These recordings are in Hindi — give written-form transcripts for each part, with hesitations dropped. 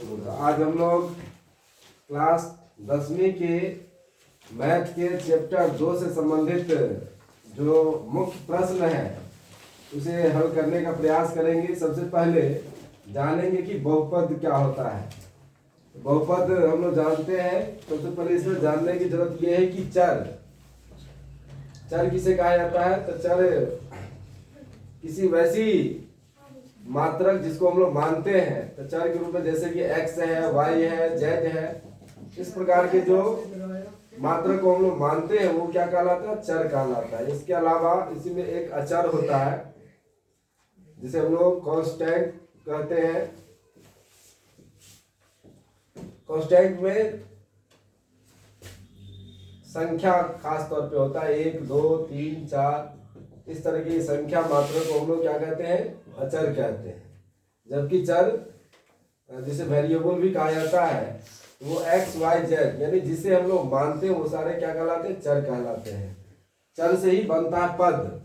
आज हम लोग क्लास 10वीं के मैथ के चैप्टर 2 से संबंधित जो मुख्य प्रश्न है उसे हल करने का प्रयास करेंगे। सबसे पहले जानेंगे कि बहुपद क्या होता है। बहुपद हम लोग जानते हैं। सबसे पहले इसमें जानने की जरूरत यह है कि चर किसे कहा जाता है। तो चर किसी वैसी मात्रक जिसको हम लोग मानते हैं। तो चर के रूप में जैसे कि x है, y है, z है, इस प्रकार के जो मात्रक को हम लोग मानते हैं वो क्या कहलाता है, चर कहलाता है। इसके अलावा इसी में एक अचर होता है जिसे हम लोग कांस्टेंट कहते हैं। कांस्टेंट में संख्या खास तौर पे होता है, 1 2 3 4 इस तरह की संख्या मात्रा को हम लोग क्या कहते हैं, अचर कहते हैं। जबकि चर जिसे वेरिएबल भी कहा जाता है वो x y z यानी जिसे हम लोग मानते हैं वो सारे क्या कहलाते हैं, चर कहलाते हैं। चर से ही बनता है पद।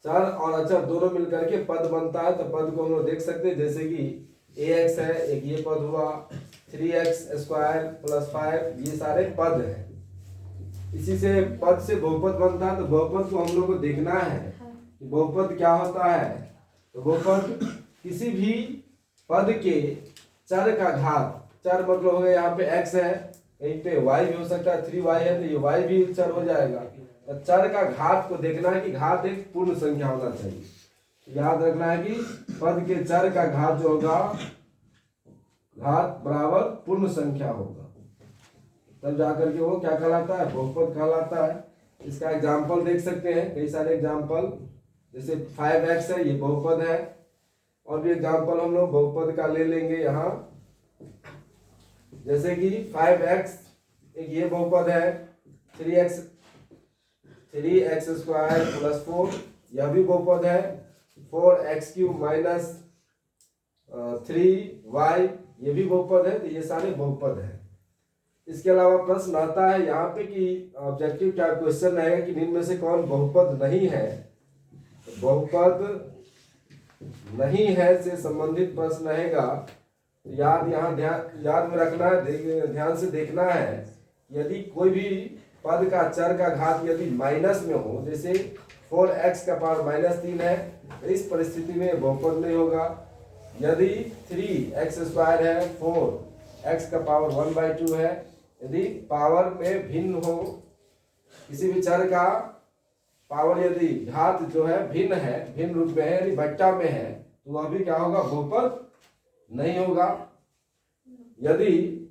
चर और अचर दोनों मिलकर के पद बनता है। तो पद को हम लोग देख सकते हैं जैसे कि ax है, एक ये पद हुआ, 3x² + 5 ये सारे पद हैं। इसी से पद से बहुपद बनता है। तो बहुपद को हम लोग को देखना है कि बहुपद क्या होता है। तो बहुपद किसी भी पद के चर का घात, चर मतलब हो गया यहाँ पे x है, यहीं पे y भी हो सकता है, 3y है तो ये y भी चर हो जाएगा। तो चर का घात को देखना है कि घात एक पूर्ण संख्या होना चाहिए। याद रखना है कि पद के चर का घात जो होगा, घात बराबर पूर्ण संख्या होगा, तब जाकर के वो क्या कहलाता है, बहुपद कहलाता है। इसका एग्जाम्पल देख सकते हैं, कई सारे एग्जाम्पल, जैसे 5x है, ये बहुपद है। और भी एग्जाम्पल हम लोग बहुपद का ले लेंगे यहाँ, जैसे कि 5x एक ये बहुपद है, 3x² + 4 यह भी बहुपद है, 4x³ - 3y ये भी बहुपद है। तो ये सारे बहुपद हैं। इसके अलावा प्रश्न आता है यहाँ पे कि ऑब्जेक्टिव क्या क्वेश्चन रहेगा कि निम्न में से कौन बहुपद नहीं है। तो बहुपद नहीं है से संबंधित प्रश्न रहेगा। तो याद में रखना है, ध्यान से देखना है। यदि कोई भी पद का चर का घात यदि माइनस में हो, जैसे 4x⁻³ है, तो इस परिस्थिति में बहुपद नहीं होगा। यदि 3x² है, 4x⁻1/2 है, यदि पावर में भिन्न हो, किसी भी चर का पावर यदि घात जो है भिन्न है, भिन्न रूप में है यानी बट्टा में है, तो वह भी क्या होगा, बहुपद नहीं होगा। यदि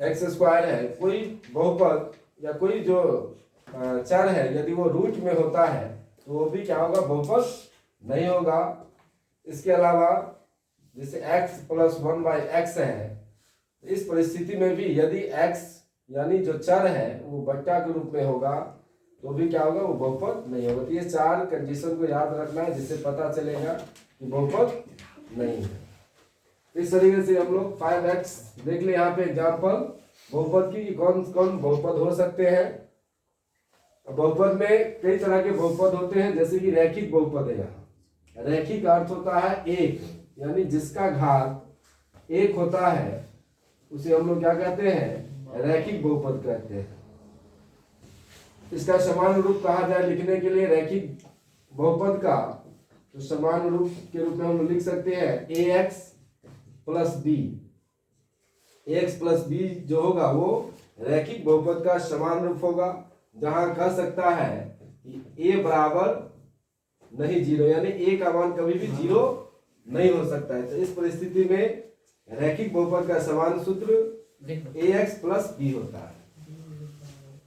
x² है, कोई बहुपद या कोई जो चर है यदि वो रूट में होता है तो वो भी क्या होगा, बहुपद नहीं होगा। इसके अलावा जैसे x + 1/x है, इस परिस्थिति में भी यदि x यानी जो चर है वो बट्टा के रूप में होगा तो भी क्या होगा, वो बहुपद नहीं होगा। तो ये 4 कंडीशन को याद रखना है जिससे पता चलेगा कि बहुपद नहीं है। इस तरीके से हम लोग 5x देख ले यहाँ पे एग्जाम्पल बहुपद की, कौन कौन बहुपद हो सकते हैं। बहुपद में कई तरह के बहुपद होते हैं, जैसे कि रैखिक बहुपद है। यहाँ रैखिक अर्थ होता है एक, यानी जिसका घात 1 होता है उसे हम लोग क्या कहते हैं, रैखिक बहुपद कहते हैं। इसका समान रूप कहा जाए लिखने के लिए रैखिक बहुपद का, तो समान रूप के रूप में हम लिख सकते हैं ax + b। ax + b जो होगा वो रैखिक बहुपद का समान रूप होगा, जहां कह सकता है कि a बराबर नहीं 0, यानी a का मान कभी भी 0 नहीं हो सकता है। तो इस परिस्थिति में रैखिक बहुपद का समान सूत्र ax + b होता है।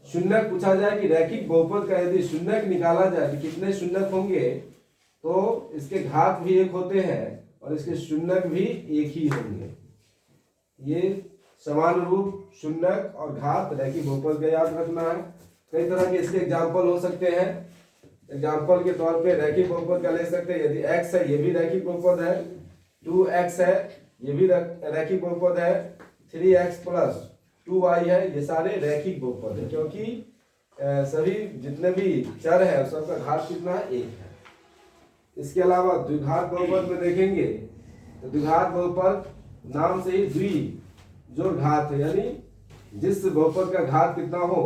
शून्यक पूछा जाए कि रैखिक बहुपद का यदि शून्यक निकाला जाए कि कितने शून्यक होंगे, तो इसके घात भी 1 होते हैं और इसके शून्यक भी 1 ही होंगे। ये समान रूप, शून्यक और घात रैखिक बहुपद का याद रखना है। कई तरह के इसके एग्जाम्पल हो सकते हैं। एग्जाम्पल के तौर पे रैखिक बहुपद का ले सकते हैं, यदि x है ये भी रैखिक बहुपद है, 2x है ये भी रैखिक बहुपद है, 3x + 2y है, ये सारे रैखिक बहुपद है, क्योंकि सभी जितने भी चर है सबका घात कितना है, 1 है। इसके अलावा द्विघात बहुपद में देखेंगे तो द्विघात बहुपद नाम से ही द्वि घात है, यानी जिस बहुपद का घात कितना हो,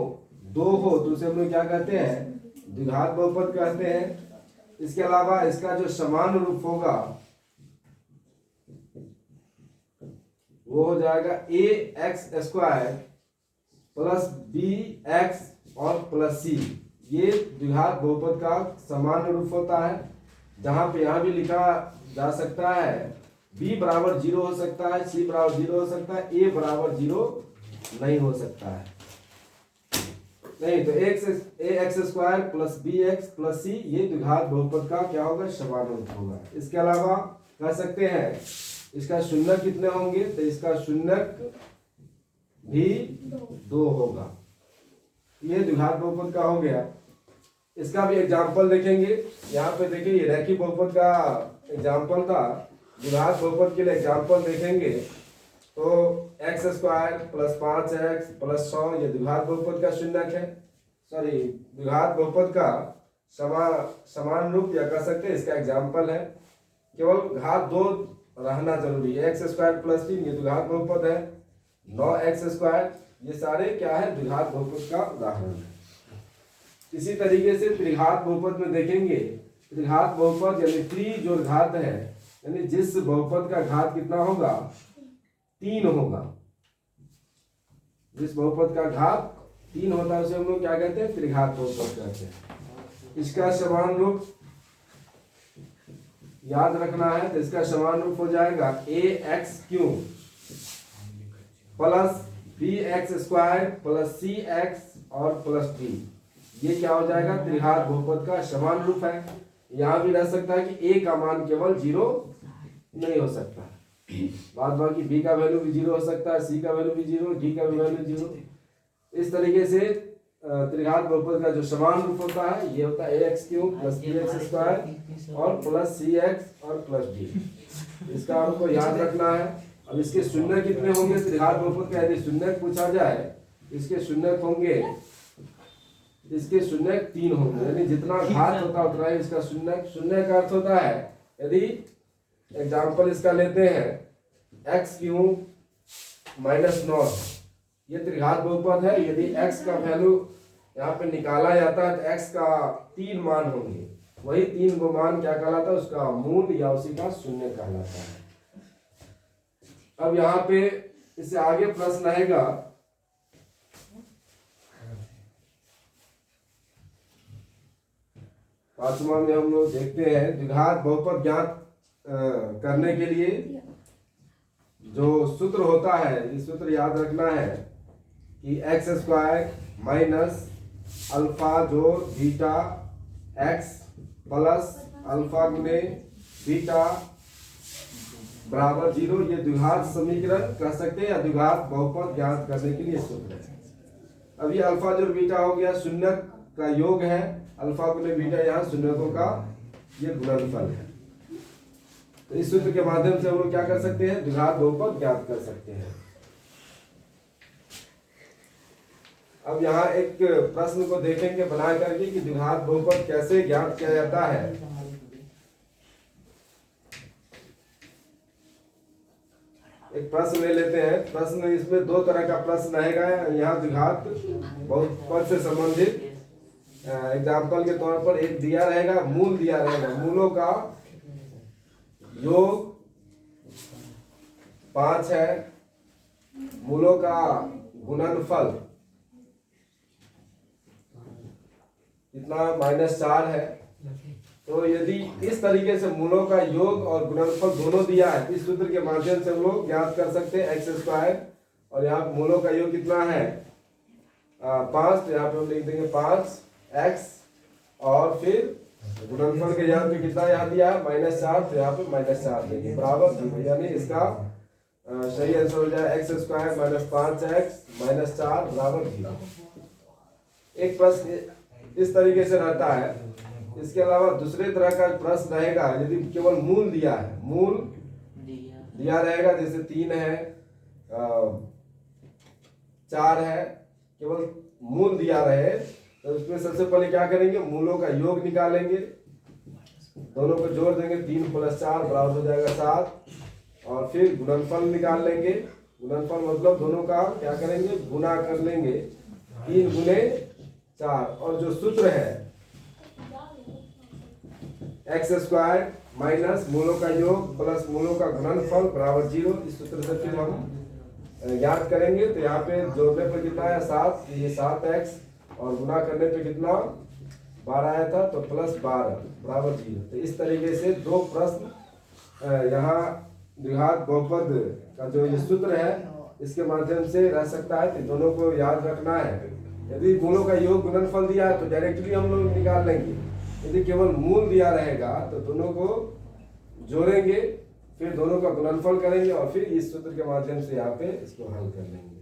2 हो, तो उसे हम लोग क्या कहते हैं, द्विघात बहुपद कहते हैं। इसके अलावा इसका जो समान रूप होगा वो हो जाएगा ax² प्लस bx और प्लस c। ये द्विघात बहुपद का समान रूप होता है, जहां पे यहां भी लिखा जा सकता है b बराबर 0 हो सकता है, c बराबर 0 हो सकता है, a बराबर 0 नहीं हो सकता है। नहीं तो ax² plus bx plus c ये द्विघात बहुपद का क्या होगा, समान रूप होगा। इसके अलावा कह सकते हैं इसका शून्यक कितने होंगे, तो इसका शून्यक भी 2 होगा। ये द्विघात बहुपद का हो गया। इसका भी एग्जाम्पल देखेंगे। यहाँ पे देखिए ये रैखिक बहुपद का एग्जाम्पल था, द्विघात बहुपद के लिए एग्जाम्पल देखेंगे तो x² प्लस 5x प्लस 100 ये द्विघात बहुपद का शून्यक है, सॉरी द्विघात बहुपद का समान रूप या कह सकते हैं इसका एग्जाम्पल है। केवल घात 2 रहना जरूरी है। x² प्लस 3 ये द्विघात बहुपद है, 9x² ये सारे क्या है, द्विघात बहुपद का उदाहरण है। इसी तरीके से त्रिघात बहुपद में देखेंगे, त्रिघात बहुपद यानी त्रि जो घात है, यानी जिस बहुपद का घात कितना होगा, 3 होगा। जिस बहुपद का घात 3 होता है उसे हम लोग क्या कहते हैं, त्रिघात बहुपद कहते हैं। इसका समान रूप याद रखना है, तो इसका समान रूप हो जाएगा ax³ plus bx² plus cx और प्लस d। ये क्या हो जाएगा, त्रिघात बहुपद का समान रूप है। यहाँ भी रह सकता है कि a का मान केवल 0 नहीं हो सकता, बाद बाकी b का वैल्यू भी 0 हो सकता है, c का वैल्यू भी 0, d का भी वैल्यू 0। इस तरीके से त्रिघात बहुपद का जो समान रूप होता है ये होता है ax³ प्लस bx² और प्लस cx और प्लस d। इसका हमको याद रखना है। अब इसके शून्य कितने होंगे, त्रिघात बहुपद का यदि शून्य पूछा जाए, इसके शून्य होंगे, इसके शून्य 3 होंगे, यानी जितना घात होता है उतना ही इसका शून्य का अर्थ होता है। यदि एग्जाम्पल इसका लेते हैं x³ माइनस 9, ये त्रिघात बहुपद है। यदि x का वैल्यू यहाँ पे निकाला जाता है तो x का 3 मान होंगे, वही 3 को मान क्या कहलाता है, उसका मूल या उसी का शून्य कहलाता है। अब यहाँ पे इससे आगे प्रश्न आएगा, पांचवा में हम लोग देखते हैं द्विघात बहुपद ज्ञात करने के लिए जो सूत्र होता है, ये सूत्र याद रखना है कि x² माइनस अल्फा जोड़ बीटा x प्लस अल्फा गुने बीटा बराबर 0 ये द्विघात समीकरण कह सकते हैं या द्विघात बहुपद ज्ञात करने के लिए सूत्र है। अब ये अल्फा जोड़ बीटा हो गया, शून्यक का योग है, अल्फा गुने बीटा यहाँ शून्यकों का ये गुणनफल है। तो इस सूत्र के माध्यम से हम लोग क्या कर सकते हैं, द्विघात बहुपद ज्ञात कर सकते हैं। अब यहाँ एक प्रश्न को देखेंगे बना करके कि द्विघात बहुपद कैसे ज्ञात किया जाता है। एक प्रश्न ले लेते हैं। प्रश्न इसमें 2 तरह का प्रश्न रहेगा। यहाँ द्विघात बहुपद से संबंधित एग्जाम्पल के तौर पर एक दिया रहेगा, मूल दिया रहेगा, मूलों का योग 5 है, मूलों का गुणनफल कितना -4 है। तो यदि इस तरीके से मूलों का योग और गुणनफल दोनों दिया है, इस सूत्र के माध्यम से हम लोग ज्ञात कर सकते हैं x² और यहाँ मूलों का योग कितना है 5, तो यहाँ पे हम लिख देंगे 5x और फिर गुणनफल के यहाँ पे कितना यहाँ दिया है -4, तो यहाँ पे -4 देंगे बराबर 0, यानी इसका सही आंसर हो जाए x² माइनस 5x - 4 बराबर 0। एक प्रश्न इस तरीके से रहता है। इसके अलावा दूसरे तरह का प्रश्न रहेगा यदि केवल मूल दिया है, मूल दिया रहेगा, जैसे 3 है 4 है, केवल मूल दिया रहे तो उसमें सबसे पहले क्या करेंगे, मूलों का योग निकालेंगे, दोनों को जोड़ देंगे, 3 + 4 बराबर हो जाएगा 7, और फिर गुणनफल निकाल लेंगे। गुणनफल मतलब दोनों का क्या करेंगे, गुना कर लेंगे, 3 गुने 4। और जो सूत्र है एक्स स्क्वायर माइनस मूलों का योग प्लस मूलों का गुणनफल बराबर 0, इस सूत्र से फिर हम याद करेंगे। तो यहाँ पे जोड़ने पर कितना है 7, ये 7x, और गुना करने पे कितना 12 आया था, तो प्लस 12 बराबर 0। तो इस तरीके से दो प्रश्न यहाँ द्विघात बहुपद का जो ये सूत्र है इसके माध्यम से रह सकता है। तो दोनों को याद रखना है। यदि मूलों का योग गुणनफल दिया है तो डायरेक्टली हम लोग निकाल लेंगे। यदि केवल मूल दिया रहेगा तो दोनों को जोड़ेंगे, फिर दोनों का गुणनफल करेंगे और फिर इस सूत्र के माध्यम से यहाँ पे इसको हल कर लेंगे।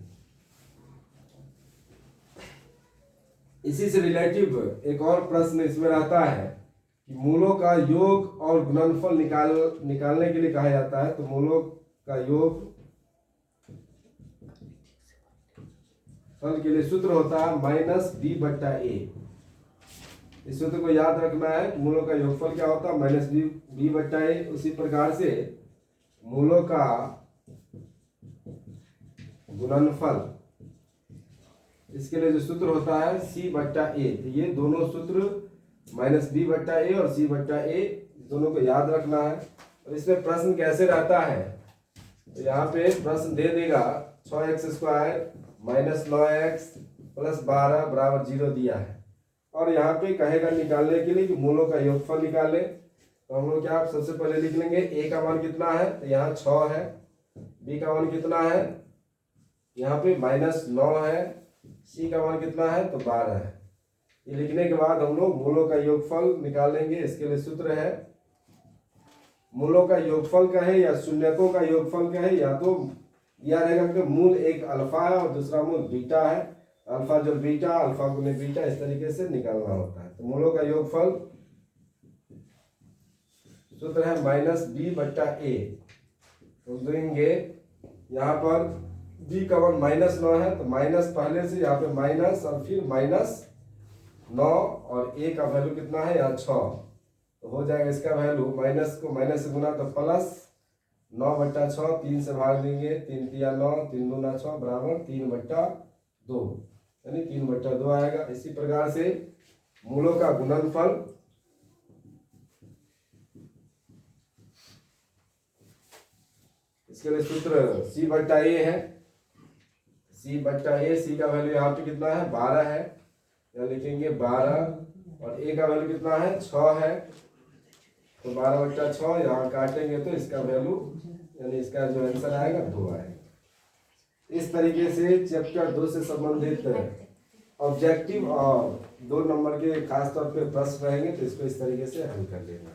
इसी से रिलेटिव एक और प्रश्न इसमें रहता है कि मूलों का योग और गुणनफल निकालने के लिए कहा जाता है। तो मूलों का योग फल के लिए सूत्र होता है -b/a। इस सूत्र को याद रखना है कि मूलों का योगफल क्या होता है, -b/a। उसी प्रकार से मूलों का गुणनफल, इसके लिए जो सूत्र होता है c/a। तो ये दोनों सूत्र -b/a और c/a दोनों को याद रखना है। और इसमें प्रश्न कैसे रहता है, तो यहाँ पे प्रश्न दे देगा 6x² - 9x + 12 बराबर 0 दिया है। और यहाँ पे कहेगा निकालने के लिए कि मूलों का योगफल निकाले। तो हम लोग क्या सबसे पहले लिख लेंगे a का मान कितना है, तो यहाँ 6 है, b का मान कितना है, यहाँ पे -9 है, c का मान कितना है, तो 12 है। ये लिखने के बाद हम लोग मूलों का योगफल निकालेंगे। इसके लिए सूत्र है, मूलों का योगफल कहे या शून्यकों का योगफल कहे, या तो दिया रहेगा कि मूल एक अल्फा है और दूसरा मूल बीटा है, अल्फा जो बीटा, अल्फा गुने बीटा, इस तरीके से निकालना होता है। तो मूलों का योगफल सूत्र है -b/a। तो देंगे यहाँ पर b का मान -9 है, तो माइनस पहले से यहाँ पे माइनस और फिर -9 और a का वैल्यू कितना है यहाँ 6। तो हो जाएगा इसका वैल्यू, माइनस को माइनस से गुना तो प्लस 9/6, 3 से भाग देंगे, 3 × 9, 3 × 6 बराबर 3/2, यानी 3/2 आएगा। इसी प्रकार से मूलों का गुणनफल इसके लिए सूत्र c/a है, c/a। c का वैल्यू यहाँ पे कितना है 12 है, यहाँ लिखेंगे 12, और a का वैल्यू कितना है 6 है, तो 12/6 यहाँ काटेंगे तो इसका वैल्यू यानी इसका जो आंसर आएगा 2 आएगा। इस तरीके से चैप्टर 2 से संबंधित ऑब्जेक्टिव और 2 नंबर के खास तौर पे प्रश्न रहेंगे, तो इसको इस तरीके से हल कर लेना।